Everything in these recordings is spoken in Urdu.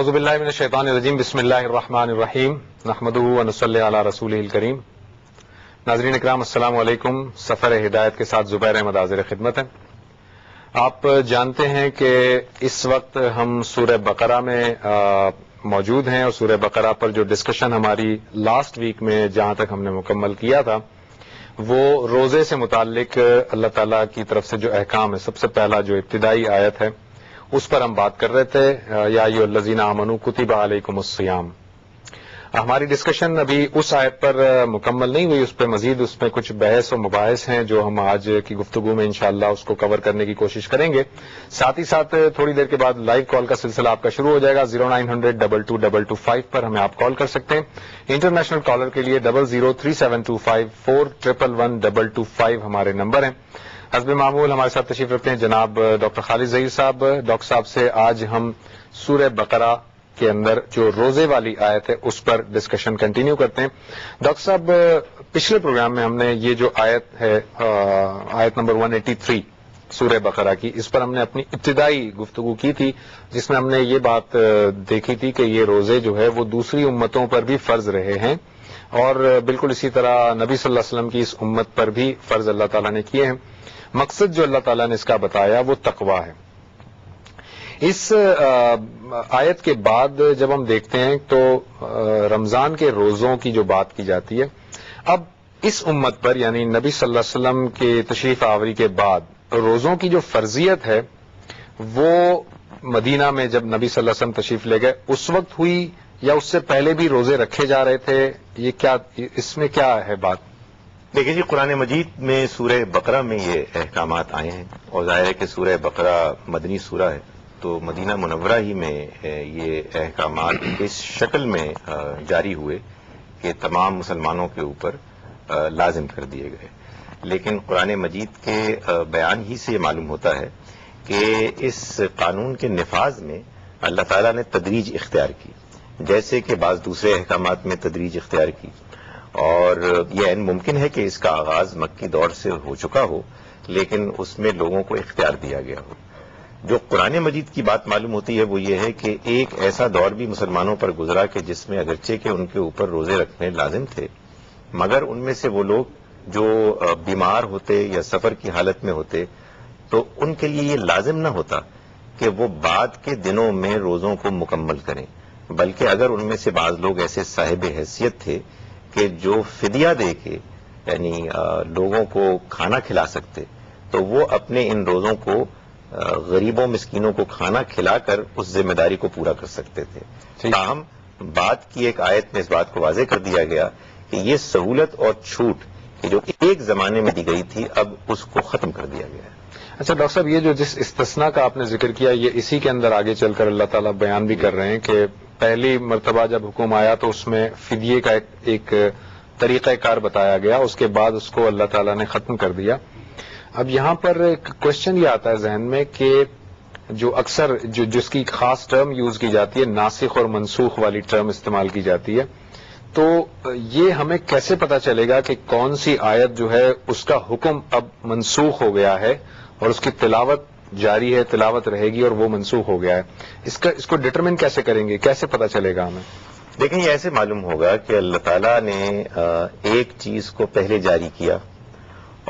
اعوذ باللہ من الشیطان الرجیم بسم اللہ الرحمن الرحیم نحمدہ ونصلی علی رسولہ الکریم. ناظرین اکرام السلام علیکم. سفر ہدایت کے ساتھ زبیر احمد حاضر خدمت ہے. آپ جانتے ہیں کہ اس وقت ہم سورہ بقرہ میں موجود ہیں اور سورہ بقرہ پر جو ڈسکشن ہماری لاسٹ ویک میں جہاں تک ہم نے مکمل کیا تھا وہ روزے سے متعلق اللہ تعالیٰ کی طرف سے جو احکام ہے، سب سے پہلا جو ابتدائی آیت ہے اس پر ہم بات کر رہے تھے. یا ایھا الذین آمنوا کتب علیکم الصیام. ہماری ڈسکشن ابھی اس آیت پر مکمل نہیں ہوئی، اس پہ مزید اس میں کچھ بحث و مباحث ہیں جو ہم آج کی گفتگو میں انشاءاللہ اس کو کور کرنے کی کوشش کریں گے. ساتھ ہی ساتھ تھوڑی دیر کے بعد لائیو کال کا سلسلہ آپ کا شروع ہو جائے گا. 0900-222225 پر ہمیں آپ کال کر سکتے ہیں. انٹرنیشنل کالر کے لیے 00372541112225 ہمارے نمبر ہیں. حسب معمول ہمارے ساتھ تشریف رکھتے ہیں جناب ڈاکٹر خالد ظہیر صاحب. ڈاکٹر صاحب سے آج ہم سورہ بقرہ کے اندر جو روزے والی آیت ہے اس پر ڈسکشن کنٹینیو کرتے ہیں. ڈاکٹر صاحب، پچھلے پروگرام میں ہم نے یہ جو آیت ہے آیت نمبر 183 سورہ بقرہ کی، اس پر ہم نے اپنی ابتدائی گفتگو کی تھی جس میں ہم نے یہ بات دیکھی تھی کہ یہ روزے جو ہے وہ دوسری امتوں پر بھی فرض رہے ہیں اور بالکل اسی طرح نبی صلی اللہ علیہ وسلم کی اس امت پر بھی فرض اللہ تعالیٰ نے کیے ہیں. مقصد جو اللہ تعالیٰ نے اس کا بتایا وہ تقویٰ ہے. اس آیت کے بعد جب ہم دیکھتے ہیں تو رمضان کے روزوں کی جو بات کی جاتی ہے، اب اس امت پر یعنی نبی صلی اللہ علیہ وسلم کے تشریف آوری کے بعد روزوں کی جو فرضیت ہے وہ مدینہ میں جب نبی صلی اللہ علیہ وسلم تشریف لے گئے اس وقت ہوئی یا اس سے پہلے بھی روزے رکھے جا رہے تھے؟ یہ کیا اس میں کیا ہے بات؟ دیکھیں جی، قرآن مجید میں سورہ بقرہ میں یہ احکامات آئے ہیں اور ظاہر ہے کہ سورہ بقرہ مدنی سورہ ہے تو مدینہ منورہ ہی میں یہ احکامات اس شکل میں جاری ہوئے کہ تمام مسلمانوں کے اوپر لازم کر دیے گئے. لیکن قرآن مجید کے بیان ہی سے یہ معلوم ہوتا ہے کہ اس قانون کے نفاذ میں اللہ تعالیٰ نے تدریج اختیار کی، جیسے کہ بعض دوسرے احکامات میں تدریج اختیار کی. اور یہ ممکن ہے کہ اس کا آغاز مکی دور سے ہو چکا ہو لیکن اس میں لوگوں کو اختیار دیا گیا ہو. جو قرآن مجید کی بات معلوم ہوتی ہے وہ یہ ہے کہ ایک ایسا دور بھی مسلمانوں پر گزرا کہ جس میں اگرچہ کہ ان کے اوپر روزے رکھنے لازم تھے مگر ان میں سے وہ لوگ جو بیمار ہوتے یا سفر کی حالت میں ہوتے تو ان کے لیے یہ لازم نہ ہوتا کہ وہ بعد کے دنوں میں روزوں کو مکمل کریں، بلکہ اگر ان میں سے بعض لوگ ایسے صاحب حیثیت تھے کہ جو فدیہ دے کے یعنی لوگوں کو کھانا کھلا سکتے تو وہ اپنے ان روزوں کو غریبوں مسکینوں کو کھانا کھلا کر اس ذمہ داری کو پورا کر سکتے تھے. تاہم بات کی ایک آیت میں اس بات کو واضح کر دیا گیا کہ یہ سہولت اور چھوٹ جو ایک زمانے میں دی گئی تھی اب اس کو ختم کر دیا گیا ہے. اچھا ڈاکٹر صاحب، یہ جو جس استثناء کا آپ نے ذکر کیا یہ اسی کے اندر آگے چل کر اللہ تعالیٰ بیان بھی کر رہے ہیں کہ پہلی مرتبہ جب حکم آیا تو اس میں فدیے کا ایک طریقہ کار بتایا گیا، اس کے بعد اس کو اللہ تعالیٰ نے ختم کر دیا. اب یہاں پر ایک کوشچن یہ آتا ہے ذہن میں کہ جو اکثر جس کی خاص ٹرم یوز کی جاتی ہے، ناسخ اور منسوخ والی ٹرم استعمال کی جاتی ہے، تو یہ ہمیں کیسے پتا چلے گا کہ کون سی آیت جو ہے اس کا حکم اب منسوخ ہو گیا ہے اور اس کی تلاوت جاری ہے، تلاوت رہے گی اور وہ منسوخ ہو گیا ہے؟ اس کو ڈٹرمن کیسے کریں گے، کیسے پتا چلے گا ہمیں؟ دیکھیں، یہ ایسے معلوم ہوگا کہ اللہ تعالیٰ نے ایک چیز کو پہلے جاری کیا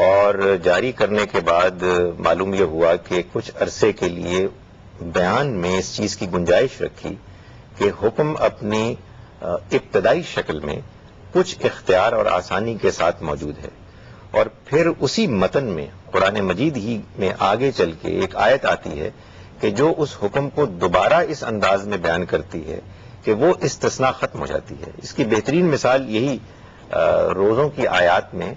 اور جاری کرنے کے بعد معلوم یہ ہوا کہ کچھ عرصے کے لیے بیان میں اس چیز کی گنجائش رکھی کہ حکم اپنی ابتدائی شکل میں کچھ اختیار اور آسانی کے ساتھ موجود ہے اور پھر اسی متن میں قرآن مجید ہی میں آگے چل کے ایک آیت آتی ہے کہ جو اس حکم کو دوبارہ اس انداز میں بیان کرتی ہے کہ وہ استثناء ختم ہو جاتی ہے. اس کی بہترین مثال یہی روزوں کی آیات میں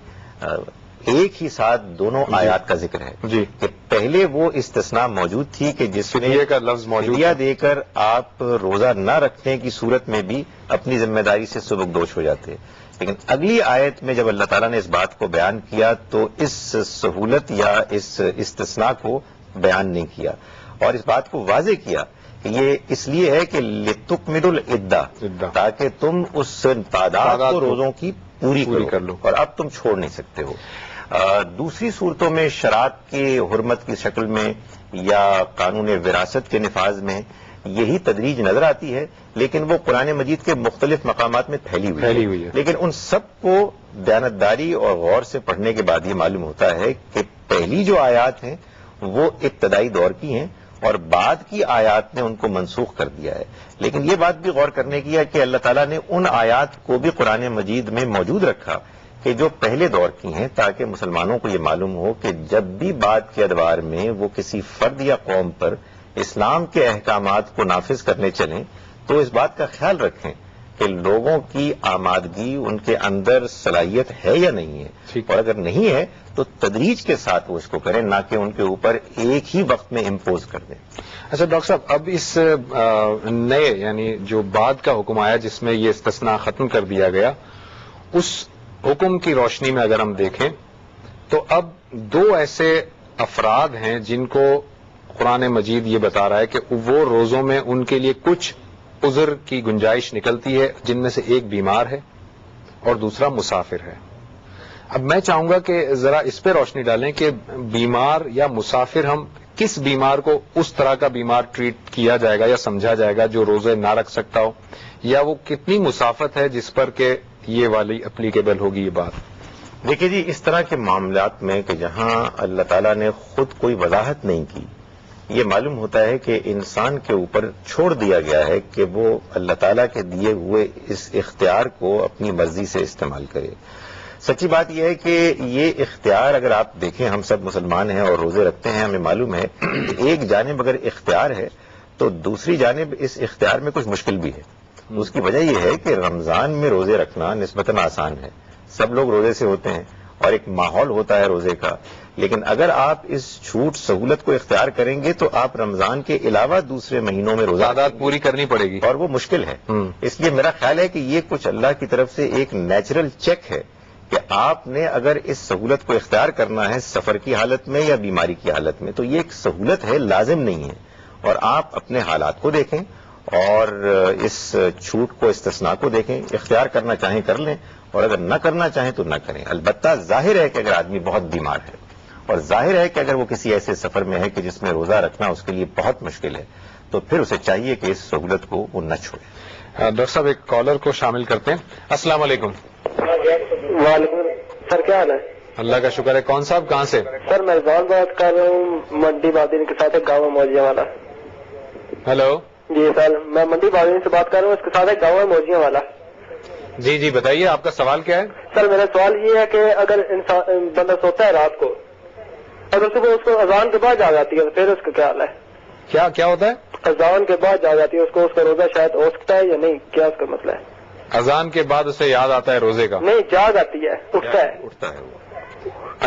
ایک ہی ساتھ دونوں آیات کا ذکر ہے جی کہ پہلے وہ استثناء موجود تھی کہ جس میں فدیے کا لفظ موجود فدیہ دے کر آپ روزہ نہ رکھنے کی صورت میں بھی اپنی ذمہ داری سے سبکدوش ہو جاتے، لیکن اگلی آیت میں جب اللہ تعالیٰ نے اس بات کو بیان کیا تو اس سہولت یا اس استثناء کو بیان نہیں کیا اور اس بات کو واضح کیا کہ یہ اس لیے ہے کہ لِتُکْمِلُوا الْعِدَّةَ، تاکہ تم اس تعداد کو روزوں کی پوری کر لو اور اب تم چھوڑ نہیں سکتے ہو. دوسری صورتوں میں شرائط کی حرمت کی شکل میں یا قانون وراثت کے نفاذ میں یہی تدریج نظر آتی ہے، لیکن وہ قرآن مجید کے مختلف مقامات میں پھیلی ہوئی ہے. لیکن ان سب کو دیانتداری اور غور سے پڑھنے کے بعد یہ معلوم ہوتا ہے کہ پہلی جو آیات ہیں وہ ابتدائی دور کی ہیں اور بعد کی آیات نے ان کو منسوخ کر دیا ہے. لیکن یہ بات بھی غور کرنے کی ہے کہ اللہ تعالیٰ نے ان آیات کو بھی قرآن مجید میں موجود رکھا کہ جو پہلے دور کی ہیں، تاکہ مسلمانوں کو یہ معلوم ہو کہ جب بھی بعد کے ادوار میں وہ کسی فرد یا قوم پر اسلام کے احکامات کو نافذ کرنے چلیں تو اس بات کا خیال رکھیں کہ لوگوں کی آمادگی، ان کے اندر صلاحیت ہے یا نہیں ہے، اور اگر نہیں ہے تو تدریج کے ساتھ وہ اس کو کریں، نہ کہ ان کے اوپر ایک ہی وقت میں امپوز کر دیں. اچھا ڈاکٹر صاحب، اب اس نئے یعنی جو بعد کا حکم آیا جس میں یہ استثناء ختم کر دیا گیا، اس حکم کی روشنی میں اگر ہم دیکھیں تو اب دو ایسے افراد ہیں جن کو قرآن مجید یہ بتا رہا ہے کہ وہ روزوں میں ان کے لیے کچھ عذر کی گنجائش نکلتی ہے، جن میں سے ایک بیمار ہے اور دوسرا مسافر ہے. اب میں چاہوں گا کہ ذرا اس پہ روشنی ڈالیں کہ بیمار یا مسافر، ہم کس بیمار کو اس طرح کا بیمار ٹریٹ کیا جائے گا یا سمجھا جائے گا جو روزے نہ رکھ سکتا ہو، یا وہ کتنی مسافت ہے جس پر کہ یہ والی اپلیکیبل ہوگی یہ بات؟ دیکھیے جی، اس طرح کے معاملات میں کہ جہاں اللہ تعالیٰ نے خود کوئی وضاحت نہیں کی، یہ معلوم ہوتا ہے کہ انسان کے اوپر چھوڑ دیا گیا ہے کہ وہ اللہ تعالیٰ کے دیے ہوئے اس اختیار کو اپنی مرضی سے استعمال کرے. سچی بات یہ ہے کہ یہ اختیار، اگر آپ دیکھیں، ہم سب مسلمان ہیں اور روزے رکھتے ہیں، ہمیں معلوم ہے کہ ایک جانب اگر اختیار ہے تو دوسری جانب اس اختیار میں کچھ مشکل بھی ہے. اس کی وجہ یہ ہے کہ رمضان میں روزے رکھنا نسبتاً آسان ہے، سب لوگ روزے سے ہوتے ہیں اور ایک ماحول ہوتا ہے روزے کا. لیکن اگر آپ اس چھوٹ سہولت کو اختیار کریں گے تو آپ رمضان کے علاوہ دوسرے مہینوں میں روزہ عادات پوری کرنی پڑے گی اور وہ مشکل ہے. اس لیے میرا خیال ہے کہ یہ کچھ اللہ کی طرف سے ایک نیچرل چیک ہے کہ آپ نے اگر اس سہولت کو اختیار کرنا ہے سفر کی حالت میں یا بیماری کی حالت میں تو یہ ایک سہولت ہے، لازم نہیں ہے. اور آپ اپنے حالات کو دیکھیں اور اس چھوٹ کو، استثناء کو دیکھیں. اختیار کرنا چاہیں کر لیں اور اگر نہ کرنا چاہیں تو نہ کریں. البتہ ظاہر ہے کہ اگر آدمی بہت بیمار ہے اور ظاہر ہے کہ اگر وہ کسی ایسے سفر میں ہے کہ جس میں روزہ رکھنا اس کے لیے بہت مشکل ہے تو پھر اسے چاہیے کہ اس سہولت کو وہ نہ چھوڑے. ڈاکٹر صاحب، ایک کالر کو شامل کرتے ہیں. السلام علیکم. وعلیکم سر، کیا حال ہے؟ اللہ کا شکر ہے. کون صاحب، کہاں سے؟ سر میں رضوان بات کر رہا ہوں، منڈی بادین کے ساتھ ایک گاؤں موجیاں والا. ہیلو. جی سر، میں منڈی بادین سے بات کر رہا ہوں، اس کے ساتھ ایک گاؤں ہے موجیاں والا. جی جی بتائیے، آپ کا سوال کیا ہے؟ سر میرا سوال یہ ہے کہ اگر انسان بندہ سوتا ہے رات کو، اگر صبح اس کو اذان کے بعد جاگ آتی ہے تو پھر اس کا کیا حال ہے؟ کیا ہوتا ہے؟ اذان کے بعد جاگ آتی ہے، اس کا روزہ شاید ہو سکتا ہے یا نہیں، کیا اس کا مسئلہ ہے؟ اذان کے بعد اسے یاد آتا ہے روزے کا؟ نہیں، جاگ آتی ہے، اٹھتا ہے.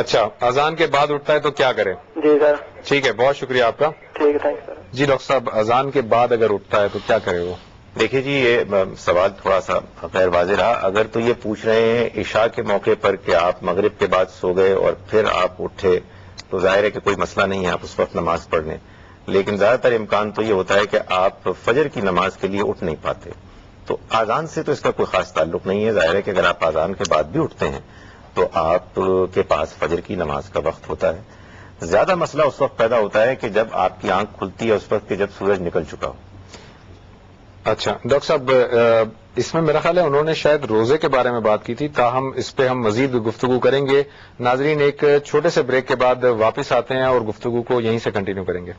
اچھا، اذان کے بعد اٹھتا ہے تو کیا کرے؟ جی سر. ٹھیک ہے، بہت شکریہ آپ کا. ٹھیک ہے، تھینک سر. جی ڈاکٹر صاحب، اذان کے بعد اگر اٹھتا ہے تو کیا کرے وہ؟ دیکھیے جی، یہ سوال تھوڑا سا غیر واضح رہا. اگر تو یہ پوچھ رہے ہیں عشاء کے موقع پر کہ آپ مغرب کے بعد سو گئے اور پھر آپ اٹھے تو ظاہر ہے کہ کوئی مسئلہ نہیں ہے، آپ اس وقت نماز پڑھ لیں. لیکن زیادہ تر امکان تو یہ ہوتا ہے کہ آپ فجر کی نماز کے لیے اٹھ نہیں پاتے، تو اذان سے تو اس کا کوئی خاص تعلق نہیں ہے. ظاہر ہے کہ اگر آپ اذان کے بعد بھی اٹھتے ہیں تو آپ کے پاس فجر کی نماز کا وقت ہوتا ہے. زیادہ مسئلہ اس وقت پیدا ہوتا ہے کہ جب آپ کی آنکھ کھلتی ہے اس وقت کہ جب سورج نکل چکا ہو. اچھا ڈاکٹر صاحب، اس میں میرا خیال ہے انہوں نے شاید روزے کے بارے میں بات کی تھی، تاہم اس پہ ہم مزید گفتگو کریں گے. ناظرین، ایک چھوٹے سے بریک کے بعد واپس آتے ہیں اور گفتگو کو یہیں سے کنٹینیو کریں گے.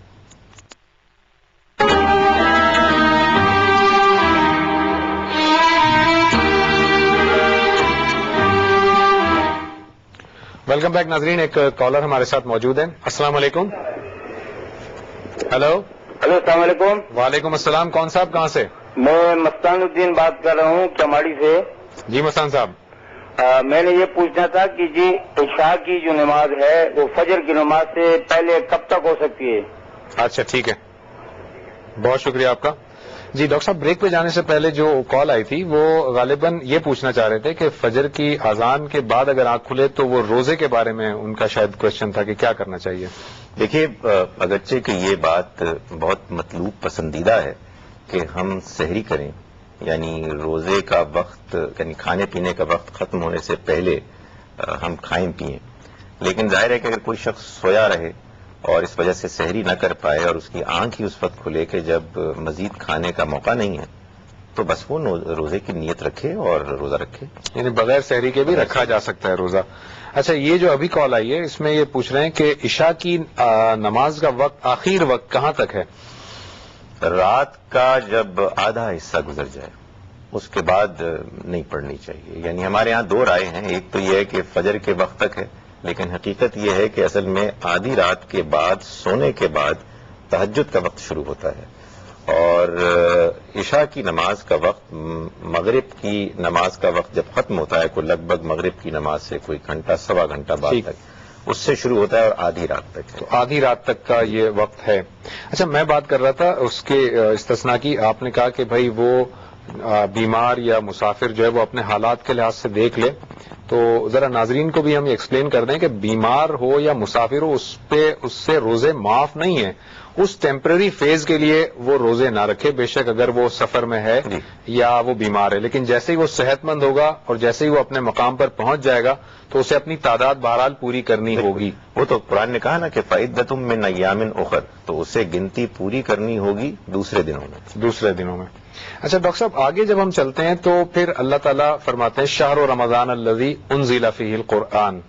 ویلکم بیک ناظرین. ایک کالر ہمارے ساتھ موجود ہے. السلام علیکم. ہیلو. ہلو، السلام علیکم. وعلیکم السلام. کون صاحب، کہاں سے؟ میں مستان الدین بات کر رہا ہوں کماڑی سے. جی مستان صاحب. میں نے یہ پوچھنا تھا کہ جی عشاء کی جو نماز ہے وہ فجر کی نماز سے پہلے کب تک ہو سکتی ہے؟ اچھا ٹھیک ہے، بہت شکریہ آپ کا. جی ڈاکٹر صاحب، بریک پہ جانے سے پہلے جو کال آئی تھی وہ غالباً یہ پوچھنا چاہ رہے تھے کہ فجر کی اذان کے بعد اگر آنکھ کھلے تو وہ روزے کے بارے میں ان کا شاید کوشچن تھا کہ کیا کرنا چاہیے. دیکھیے، اگرچہ کہ یہ بات بہت مطلوب پسندیدہ ہے کہ ہم سحری کریں، یعنی روزے کا وقت، یعنی کھانے پینے کا وقت ختم ہونے سے پہلے ہم کھائیں پئیں، لیکن ظاہر ہے کہ اگر کوئی شخص سویا رہے اور اس وجہ سے سحری نہ کر پائے اور اس کی آنکھ ہی اس وقت کھلے کہ جب مزید کھانے کا موقع نہیں ہے، تو بس وہ روزے کی نیت رکھے اور روزہ رکھے. یعنی بغیر سحری کے بھی رکھا جا سکتا ہے روزہ. اچھا، یہ جو ابھی کال آئی ہے اس میں یہ پوچھ رہے ہیں کہ عشاء کی نماز کا وقت، آخر وقت کہاں تک ہے؟ رات کا جب آدھا حصہ گزر جائے اس کے بعد نہیں پڑھنی چاہیے. یعنی ہمارے ہاں دو رائے ہیں، ایک تو یہ ہے کہ فجر کے وقت تک ہے، لیکن حقیقت یہ ہے کہ اصل میں آدھی رات کے بعد، سونے کے بعد تہجد کا وقت شروع ہوتا ہے، اور عشاء کی نماز کا وقت مغرب کی نماز کا وقت جب ختم ہوتا ہے، کوئی لگ بھگ مغرب کی نماز سے کوئی گھنٹہ سوا گھنٹہ بعد تک اس سے شروع ہوتا ہے اور آدھی رات تک ہے. تو آدھی رات تک کا یہ وقت ہے. اچھا، میں بات کر رہا تھا اس کے استثناء کی. آپ نے کہا کہ بھائی وہ بیمار یا مسافر جو ہے وہ اپنے حالات کے لحاظ سے دیکھ لے، تو ذرا ناظرین کو بھی ہم ایکسپلین کر دیں کہ بیمار ہو یا مسافر ہو اس سے روزے معاف نہیں ہیں. اس ٹیمپرری فیز کے لیے وہ روزے نہ رکھے، بے شک اگر وہ سفر میں ہے یا وہ بیمار ہے، لیکن جیسے ہی وہ صحت مند ہوگا اور جیسے ہی وہ اپنے مقام پر پہنچ جائے گا تو اسے اپنی تعداد بہرحال پوری کرنی ہوگی. وہ تو قرآن نے کہا نا کہ فَعِدَّةٌ مِّنْ أَيَّامٍ أُخَرَ، تو اسے گنتی پوری کرنی ہوگی دوسرے دنوں میں. اچھا ڈاکٹر صاحب، آگے جب ہم چلتے ہیں تو پھر اللہ تعالیٰ فرماتے ہیں شہر رمضان الذی انزل فیہ القرآن.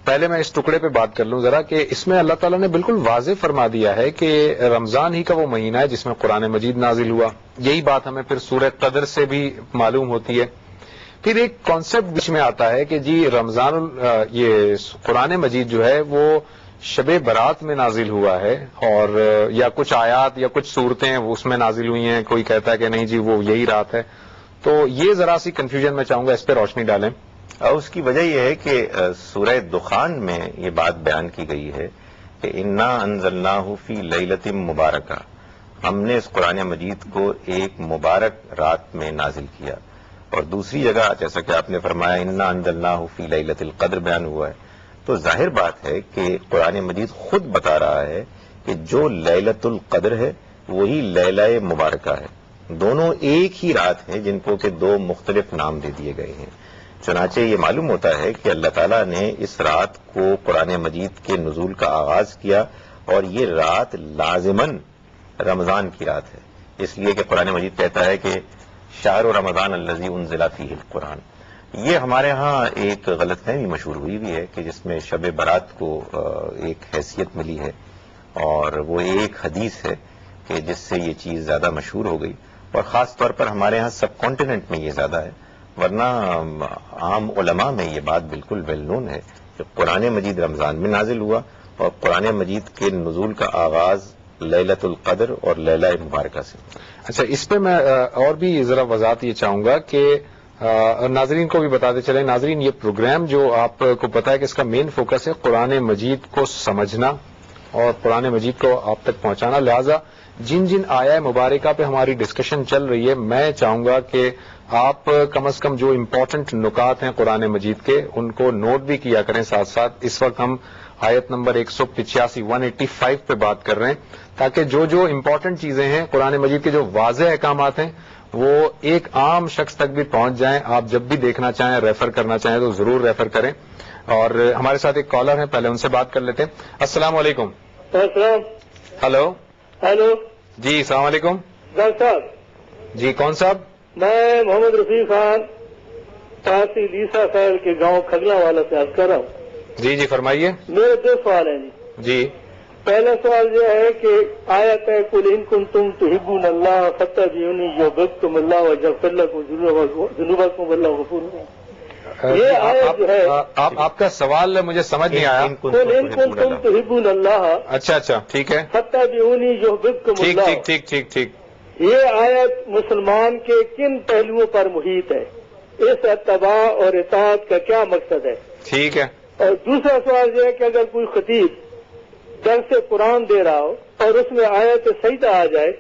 پہلے میں اس ٹکڑے پہ بات کر لوں ذرا کہ اس میں اللہ تعالیٰ نے بالکل واضح فرما دیا ہے کہ رمضان ہی کا وہ مہینہ ہے جس میں قرآن مجید نازل ہوا. یہی بات ہمیں پھر سورہ قدر سے بھی معلوم ہوتی ہے. پھر ایک کانسیپٹ بیچ میں آتا ہے کہ جی رمضان یہ قرآن مجید جو ہے وہ شب برات میں نازل ہوا ہے، اور یا کچھ آیات یا کچھ صورتیں اس میں نازل ہوئی ہیں. کوئی کہتا ہے کہ نہیں جی وہ یہی رات ہے. تو یہ ذرا سی کنفیوژن میں چاہوں گا، اس پہ روشنی ڈالیں. اس کی وجہ یہ ہے کہ سورہ دخان میں یہ بات بیان کی گئی ہے کہ انا انزلناہ فی لیلۃ مبارکہ، ہم نے اس قرآن مجید کو ایک مبارک رات میں نازل کیا. اور دوسری جگہ جیسا کہ آپ نے فرمایا انا انزلناہ فی لیلۃ القدر بیان ہوا ہے. تو ظاہر بات ہے کہ قرآن مجید خود بتا رہا ہے کہ جو لیلۃ القدر ہے وہی لیلہ مبارکہ ہے. دونوں ایک ہی رات ہیں جن کو کہ دو مختلف نام دے دیے گئے ہیں. چنانچہ یہ معلوم ہوتا ہے کہ اللہ تعالیٰ نے اس رات کو قرآن مجید کے نزول کا آغاز کیا، اور یہ رات لازماً رمضان کی رات ہے، اس لیے کہ قرآن مجید کہتا ہے کہ شہر رمضان الذی انزل فیہ القرآن. یہ ہمارے ہاں ایک غلط فہمی مشہور ہوئی بھی ہے کہ جس میں شب برات کو ایک حیثیت ملی ہے، اور وہ ایک حدیث ہے کہ جس سے یہ چیز زیادہ مشہور ہو گئی، اور خاص طور پر ہمارے ہاں سب کانٹیننٹ میں یہ زیادہ ہے. ورنہ عام علماء میں یہ بات بالکل ویل نون ہے کہ قرآن مجید رمضان میں نازل ہوا، اور قرآن مجید کے نزول کا آغاز لیلۃ القدر اور لیلہ مبارکہ سے. اچھا، اس پہ میں اور بھی ذرا وضاحت یہ چاہوں گا کہ ناظرین کو بھی بتاتے چلیں. ناظرین، یہ پروگرام جو آپ کو پتا ہے کہ اس کا مین فوکس ہے قرآن مجید کو سمجھنا اور قرآن مجید کو آپ تک پہنچانا. لہذا جن جن آیا مبارکہ پہ ہماری ڈسکشن چل رہی ہے، میں چاہوں گا کہ آپ کم از کم جو امپورٹنٹ نکات ہیں قرآن مجید کے ان کو نوٹ بھی کیا کریں ساتھ ساتھ. اس وقت ہم آیت نمبر 185 185 پہ بات کر رہے ہیں، تاکہ جو جو امپورٹنٹ چیزیں ہیں قرآن مجید کے جو واضح احکامات ہیں وہ ایک عام شخص تک بھی پہنچ جائیں. آپ جب بھی دیکھنا چاہیں، ریفر کرنا چاہیں تو ضرور ریفر کریں. اور ہمارے ساتھ ایک کالر ہیں، پہلے ان سے بات کر لیتے ہیں. السلام علیکم. ہلو ہیلو جی، السلام علیکم. ڈاکٹر صاحب، جی کون صاحب؟ میں محمد رفیق خان تحصیل عیسیٰ خیل کے گاؤں کھگلا والا سے عرض کر رہا ہوں. جی فرمائیے. میرے دو سوال ہیں جی. پہلا سوال یہ ہے کہ آیت ہے قل ان کنتم تحبون اللہ فاتبعونی یحببکم اللہ ویغفر لکم ذنوبکم واللہ غفور رحیم. یہ آیت جو ہے آپ کا سوال مجھے سمجھ نہیں آیا. قل ان کنتم تحبون اللہ اچھا ٹھیک ہے. فاتبعونی یحببکم اللہ. ٹھیک. یہ آیت مسلمان کے کن پہلوؤں پر محیط ہے؟ اس اتباع اور اطاعت کا کیا مقصد ہے؟ ٹھیک ہے. اور دوسرا سوال یہ ہے کہ اگر کوئی خطیب درس قرآن دے رہا ہو اور اس میں آیت سجدہ آ جائے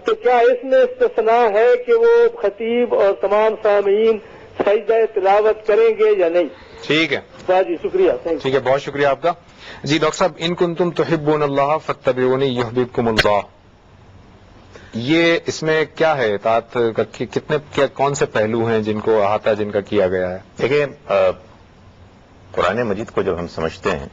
تو کیا اس میں استثناء ہے کہ وہ خطیب اور تمام سامعین سجدہ تلاوت کریں گے یا نہیں؟ ٹھیک ہے جی شکریہ. ٹھیک ہے، بہت شکریہ آپ کا. جی ڈاکٹر صاحب، ان کنتم تحبون اللہ فاتبعونی یحببکم اللہ، یہ اس میں کیا ہے؟ اطاعت کا کتنے کون سے پہلو ہیں جن کو احاطہ جن کا کیا گیا ہے؟ دیکھیں، قرآن مجید کو جب ہم سمجھتے ہیں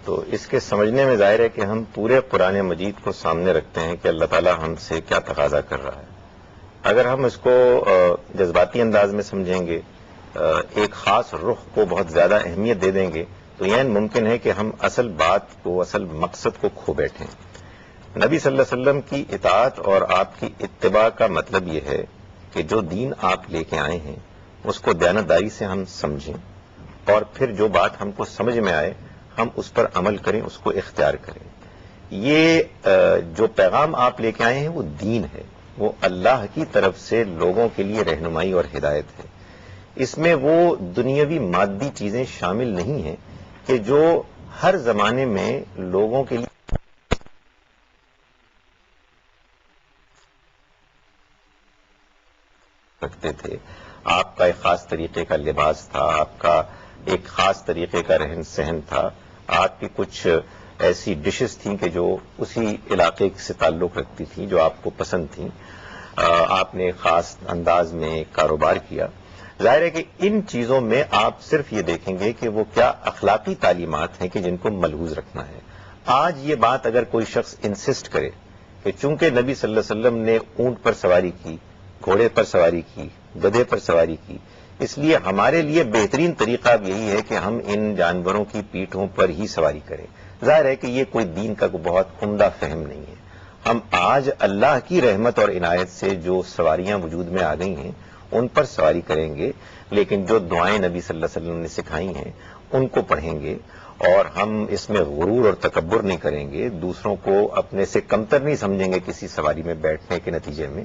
تو اس کے سمجھنے میں ظاہر ہے کہ ہم پورے قرآن مجید کو سامنے رکھتے ہیں کہ اللہ تعالیٰ ہم سے کیا تقاضا کر رہا ہے. اگر ہم اس کو جذباتی انداز میں سمجھیں گے، ایک خاص رخ کو بہت زیادہ اہمیت دے دیں گے، تو یہ ممکن ہے کہ ہم اصل بات کو، اصل مقصد کو کھو بیٹھیں. نبی صلی اللہ علیہ وسلم کی اطاعت اور آپ کی اتباع کا مطلب یہ ہے کہ جو دین آپ لے کے آئے ہیں اس کو دیانتداری سے ہم سمجھیں، اور پھر جو بات ہم کو سمجھ میں آئے ہم اس پر عمل کریں، اس کو اختیار کریں. یہ جو پیغام آپ لے کے آئے ہیں وہ دین ہے، وہ اللہ کی طرف سے لوگوں کے لیے رہنمائی اور ہدایت ہے. اس میں وہ دنیاوی مادی چیزیں شامل نہیں ہیں کہ جو ہر زمانے میں لوگوں کے لیے رکھتے تھے. آپ کا ایک خاص طریقے کا لباس تھا، آپ کا ایک خاص طریقے کا رہن سہن تھا، آپ کی کچھ ایسی ڈشز تھیں کہ جو اسی علاقے سے تعلق رکھتی تھیں، جو آپ کو پسند تھیں. آپ نے خاص انداز میں کاروبار کیا. ظاہر ہے کہ ان چیزوں میں آپ صرف یہ دیکھیں گے کہ وہ کیا اخلاقی تعلیمات ہیں کہ جن کو ملحوظ رکھنا ہے. آج یہ بات اگر کوئی شخص انسسٹ کرے کہ چونکہ نبی صلی اللہ علیہ وسلم نے اونٹ پر سواری کی، گھوڑے پر سواری کی، گدھے پر سواری کی، اس لیے ہمارے لیے بہترین طریقہ اب یہی ہے کہ ہم ان جانوروں کی پیٹھوں پر ہی سواری کریں. ظاہر ہے کہ یہ کوئی دین کا بہت عمدہ فہم نہیں ہے. ہم آج اللہ کی رحمت اور عنایت سے جو سواریاں وجود میں آ گئی ہیں ان پر سواری کریں گے، لیکن جو دعائیں نبی صلی اللہ علیہ وسلم نے سکھائی ہیں ان کو پڑھیں گے، اور ہم اس میں غرور اور تکبر نہیں کریں گے، دوسروں کو اپنے سے کمتر نہیں سمجھیں گے کسی سواری میں بیٹھنے کے نتیجے میں.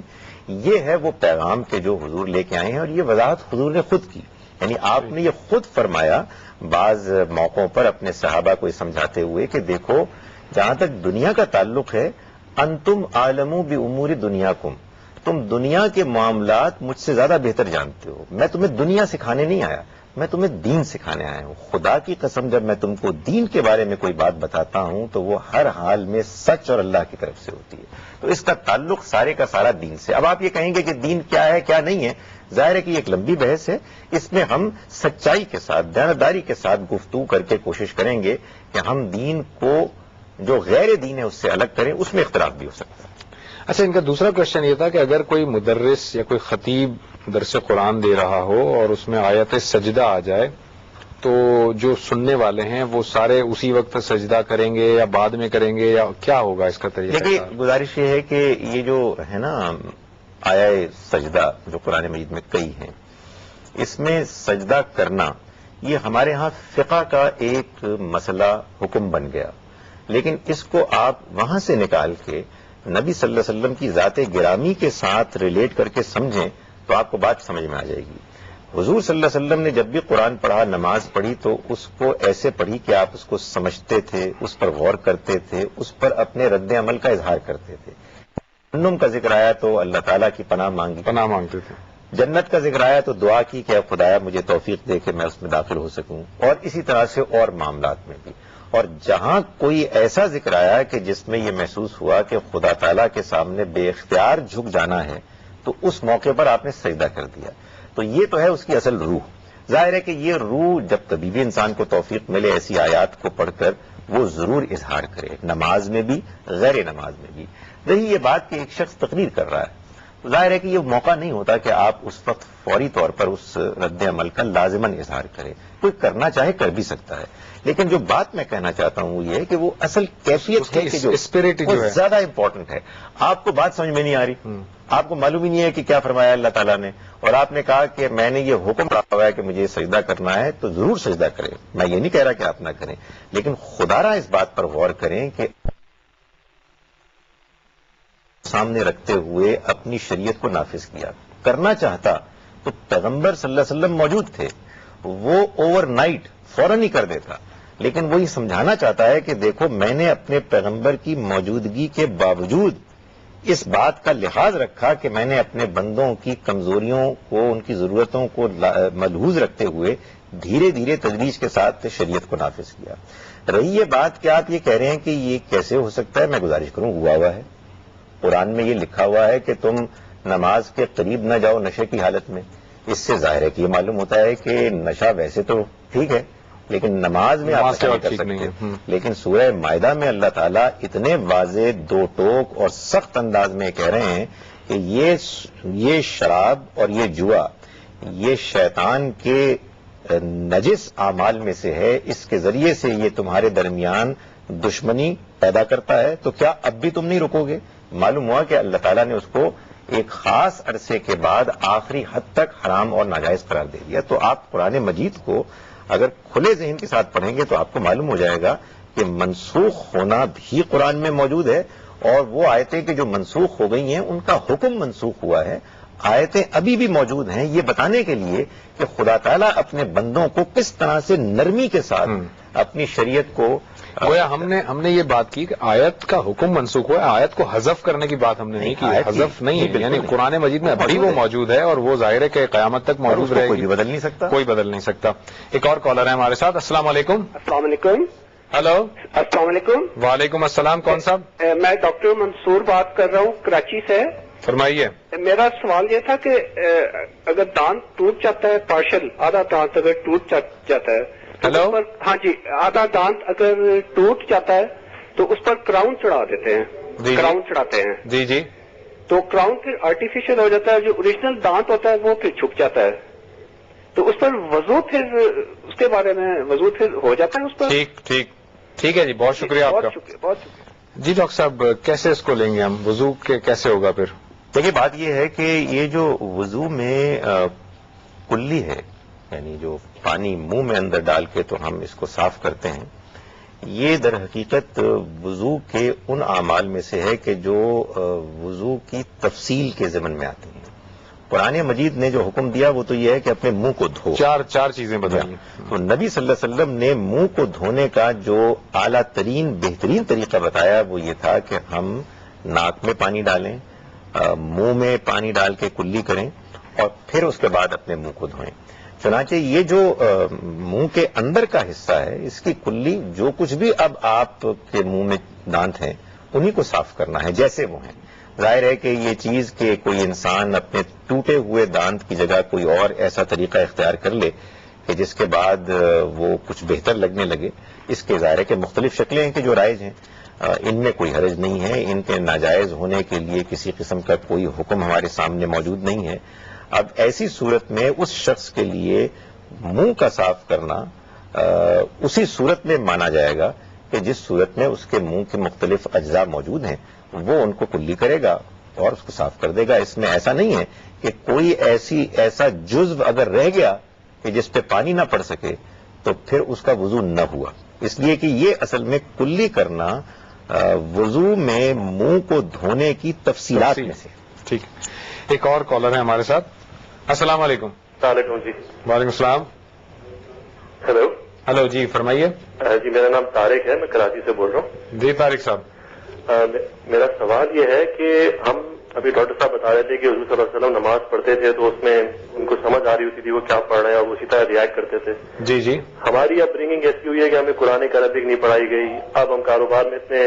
یہ ہے وہ پیغام کے جو حضور لے کے آئے ہیں، اور یہ وضاحت حضور نے خود کی. یعنی آپ نے یہ خود فرمایا بعض موقعوں پر اپنے صحابہ کو یہ سمجھاتے ہوئے کہ دیکھو، جہاں تک دنیا کا تعلق ہے، انتم عالمو بامور دنیاکم، تم دنیا کے معاملات مجھ سے زیادہ بہتر جانتے ہو. میں تمہیں دنیا سکھانے نہیں آیا، میں تمہیں دین سکھانے آیا ہوں. خدا کی قسم جب میں تم کو دین کے بارے میں کوئی بات بتاتا ہوں تو وہ ہر حال میں سچ اور اللہ کی طرف سے ہوتی ہے. تو اس کا تعلق سارے کا سارا دین سے. اب آپ یہ کہیں گے کہ دین کیا ہے کیا نہیں ہے، ظاہر ہے کہ یہ ایک لمبی بحث ہے. اس میں ہم سچائی کے ساتھ، دیانتداری کے ساتھ گفتگو کر کے کوشش کریں گے کہ ہم دین کو جو غیر دین ہے اس سے الگ کریں. اس میں اختلاف بھی ہو سکتا ہے. اچھا، ان کا دوسرا کوشچن یہ تھا کہ اگر کوئی مدرس یا کوئی خطیب درس قرآن دے رہا ہو اور اس میں آیت سجدہ آ جائے تو جو سننے والے ہیں وہ سارے اسی وقت سجدہ کریں گے یا بعد میں کریں گے، یا کیا ہوگا اس کا طریقہ؟ دیکھیے، گزارش یہ ہے کہ یہ جو ہے نا آیا سجدہ جو قرآن مجید میں کئی ہیں، اس میں سجدہ کرنا یہ ہمارے ہاں فقہ کا ایک مسئلہ حکم بن گیا. لیکن اس کو آپ وہاں سے نکال کے نبی صلی اللہ علیہ وسلم کی ذات گرامی کے ساتھ ریلیٹ کر کے سمجھیں تو آپ کو بات سمجھ میں آ جائے گی. حضور صلی اللہ علیہ وسلم نے جب بھی قرآن پڑھا، نماز پڑھی، تو اس کو ایسے پڑھی کہ آپ اس کو سمجھتے تھے، اس پر غور کرتے تھے، اس پر اپنے رد عمل کا اظہار کرتے تھے. جہنم کا ذکر آیا تو اللہ تعالیٰ کی پناہ مانگتے تھے. جنت کا ذکر آیا تو دعا کی کہ خدایا مجھے توفیق دے کہ میں اس میں داخل ہو سکوں. اور اسی طرح سے اور معاملات میں بھی. اور جہاں کوئی ایسا ذکر آیا کہ جس میں یہ محسوس ہوا کہ خدا تعالیٰ کے سامنے بے اختیار جھک جانا ہے تو اس موقع پر آپ نے سجدہ کر دیا. تو یہ تو ہے اس کی اصل روح. ظاہر ہے کہ یہ روح جب کبھی بھی انسان کو توفیق ملے ایسی آیات کو پڑھ کر وہ ضرور اظہار کرے، نماز میں بھی، غیر نماز میں بھی. رہی یہ بات کہ ایک شخص تقریر کر رہا ہے، تو ظاہر ہے کہ یہ موقع نہیں ہوتا کہ آپ اس وقت فوری طور پر اس رد عمل کا لازماً اظہار کریں. کوئی کرنا چاہے کر بھی سکتا ہے، لیکن جو بات میں کہنا چاہتا ہوں وہ یہ ہے کہ وہ اصل کیفیت ہے کہ جو اسپرٹ جو ہے زیادہ امپورٹنٹ ہے. آپ کو بات سمجھ میں نہیں آ رہی، آپ کو معلوم ہی نہیں ہے کہ کیا فرمایا اللہ تعالیٰ نے، اور آپ نے کہا کہ میں نے یہ حکم رکھا ہوا ہے کہ مجھے سجدہ کرنا ہے، تو ضرور سجدہ کریں. میں یہ نہیں کہہ رہا کہ آپ نہ کریں، لیکن خدا را اس بات پر غور کریں کہ سامنے رکھتے ہوئے اپنی شریعت کو نافذ کیا. کرنا چاہتا تو پیغمبر صلی اللہ علیہ وسلم موجود تھے، وہ اوور نائٹ فوراً ہی کر دیتا. لیکن وہ یہ سمجھانا چاہتا ہے کہ دیکھو میں نے اپنے پیغمبر کی موجودگی کے باوجود اس بات کا لحاظ رکھا کہ میں نے اپنے بندوں کی کمزوریوں کو، ان کی ضرورتوں کو ملحوظ رکھتے ہوئے دھیرے دھیرے تدریج کے ساتھ شریعت کو نافذ کیا. رہی یہ بات کہ آپ یہ کہہ رہے ہیں کہ یہ کیسے ہو سکتا ہے، میں گزارش کروں، ہوا ہے. قرآن میں یہ لکھا ہوا ہے کہ تم نماز کے قریب نہ جاؤ نشے کی حالت میں. اس سے ظاہر ہے کہ یہ معلوم ہوتا ہے کہ نشہ ویسے تو ٹھیک ہے، لیکن نماز میں آپ ایسا نہیں کر سکتے. لیکن سورہ مائدہ میں اللہ تعالیٰ اتنے واضح دو ٹوک اور سخت انداز میں کہہ رہے ہیں کہ یہ شراب اور یہ جوا یہ شیطان کے نجس اعمال میں سے ہے، اس کے ذریعے سے یہ تمہارے درمیان دشمنی پیدا کرتا ہے، تو کیا اب بھی تم نہیں رکو گے؟ معلوم ہوا کہ اللہ تعالیٰ نے اس کو ایک خاص عرصے کے بعد آخری حد تک حرام اور ناجائز قرار دے دیا. تو آپ قرآن مجید کو اگر کھلے ذہن کے ساتھ پڑھیں گے تو آپ کو معلوم ہو جائے گا کہ منسوخ ہونا بھی قرآن میں موجود ہے، اور وہ آیتیں کہ جو منسوخ ہو گئی ہیں ان کا حکم منسوخ ہوا ہے. آیتیں ابھی بھی موجود ہیں یہ بتانے کے لیے کہ خدا تعالیٰ اپنے بندوں کو کس طرح سے نرمی کے ساتھ اپنی شریعت کو گویا ہم نے یہ بات کی کہ آیت کا حکم منسوخ ہوا ہے، آیت کو حذف کرنے کی بات ہم نے نہیں کی. حذف نہیں ہے، یعنی قرآن مجید میں ابھی وہ موجود ہے اور وہ ظاہر ہے کہ قیامت تک موجود رہے گی، کوئی بدل نہیں سکتا. کوئی بدل نہیں سکتا. ایک اور کالر ہے ہمارے ساتھ. السلام علیکم. السلام علیکم. ہلو. السلام علیکم. وعلیکم السلام. کون صاحب؟ میں ڈاکٹر منصور بات کر رہا ہوں کراچی سے. فرمائیے. میرا سوال یہ تھا کہ اگر دانت ٹوٹ جاتا ہے، پارشل آدھا دانت اگر ٹوٹ جاتا ہے، ہلو. ہاں جی، آدھا دانت اگر ٹوٹ جاتا ہے تو اس پر کراؤن چڑھا دیتے ہیں. کراؤن چڑھاتے ہیں. جی جی. تو کراؤن پھر آرٹیفیشل ہو جاتا ہے، جو اوریجنل دانت ہوتا ہے وہ پھر چھپ جاتا ہے. تو اس پر وضو پھر اس کے بارے میں وضو پھر ہو جاتا ہے اس پر؟ ٹھیک ہے جی، بہت شکریہ آپ کا. بہت شکریہ. جی ڈاکٹر صاحب، کیسے اس کو لیں گے ہم؟ وضو کے کیسے ہوگا پھر؟ دیکھیے بات یہ ہے کہ یہ جو وضو میں کلی ہے، یعنی جو پانی منہ میں اندر ڈال کے تو ہم اس کو صاف کرتے ہیں، یہ در حقیقت وضو کے ان اعمال میں سے ہے کہ جو وضو کی تفصیل کے ضمن میں آتے ہیں. قرآن مجید نے جو حکم دیا وہ تو یہ ہے کہ اپنے منہ کو دھو. چار چیزیں بدلیں. تو نبی صلی اللہ علیہ وسلم نے منہ کو دھونے کا جو اعلیٰ ترین بہترین طریقہ بتایا وہ یہ تھا کہ ہم ناک میں پانی ڈالیں، منہ میں پانی ڈال کے کلی کریں اور پھر اس کے بعد اپنے منہ کو دھوئیں. چنانچہ یہ جو منہ کے اندر کا حصہ ہے اس کی کلی جو کچھ بھی اب آپ کے منہ میں دانت ہیں انہی کو صاف کرنا ہے جیسے وہ ہیں. ظاہر ہے کہ یہ چیز کہ کوئی انسان اپنے ٹوٹے ہوئے دانت کی جگہ کوئی اور ایسا طریقہ اختیار کر لے کہ جس کے بعد وہ کچھ بہتر لگنے لگے، اس کے ظاہر ہے کہ مختلف شکلیں ہیں کہ جو رائج ہیں، ان میں کوئی حرج نہیں ہے. ان کے ناجائز ہونے کے لیے کسی قسم کا کوئی حکم ہمارے سامنے موجود نہیں ہے. اب ایسی صورت میں اس شخص کے لیے منہ کا صاف کرنا اسی صورت میں مانا جائے گا کہ جس صورت میں اس کے منہ کے مختلف اجزاء موجود ہیں، وہ ان کو کلی کرے گا اور اس کو صاف کر دے گا. اس میں ایسا نہیں ہے کہ کوئی ایسا جزو اگر رہ گیا کہ جس پہ پانی نہ پڑ سکے تو پھر اس کا وضو نہ ہوا. اس لیے کہ یہ اصل میں کلی کرنا وضو میں منہ کو دھونے کی تفصیلات میں سے. ٹھیک. ایک اور کالر ہے ہمارے ساتھ. السلام علیکم. السلام علیکم. جی وعلیکم السلام. ہلو جی فرمائیے. جی میرا نام طارق ہے، میں کراچی سے بول رہا ہوں. جی طارق صاحب. میرا سوال یہ ہے کہ ہم ابھی ڈاکٹر صاحب بتا رہے تھے کہ حضور صلی اللہ علیہ وسلم نماز پڑھتے تھے تو اس میں ان کو سمجھ آ رہی ہوتی تھی وہ کیا پڑھ رہے ہیں اور اسی طرح ریاکٹ کرتے تھے. جی جی. ہماری اپ برنگنگ ایسی ہوئی ہے کہ ہمیں قرآن کا عربک نہیں پڑھائی گئی. اب ہم کاروبار میں اتنے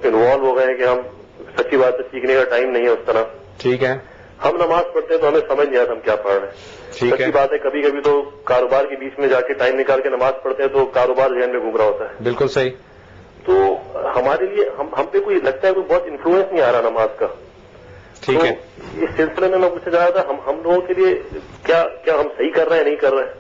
انوالو ہو گئے ہیں کہ ہم سچی بات ہے سیکھنے کا ٹائم نہیں ہے اس طرح. ٹھیک ہے. ہم نماز پڑھتے ہیں تو ہمیں سمجھ نہیں آتا ہم کیا پڑھ رہے ہیں. سچی بات ہے کبھی کبھی تو کاروبار کے بیچ میں جا کے ٹائم نکال کے نماز پڑھتے ہیں تو کاروبار ذہن میں گھوم رہا ہوتا ہے. بالکل صحیح. تو ہمارے لیے ہم پہ کوئی لگتا ہے کوئی بہت انفلوئنس نہیں آ رہا نماز کا. ٹھیک ہے. اس سلسلے میں میں پوچھنا چاہ رہا تھا ہم لوگوں کے لیے کیا ہم صحیح کر رہے ہیں نہیں کر رہے ہیں؟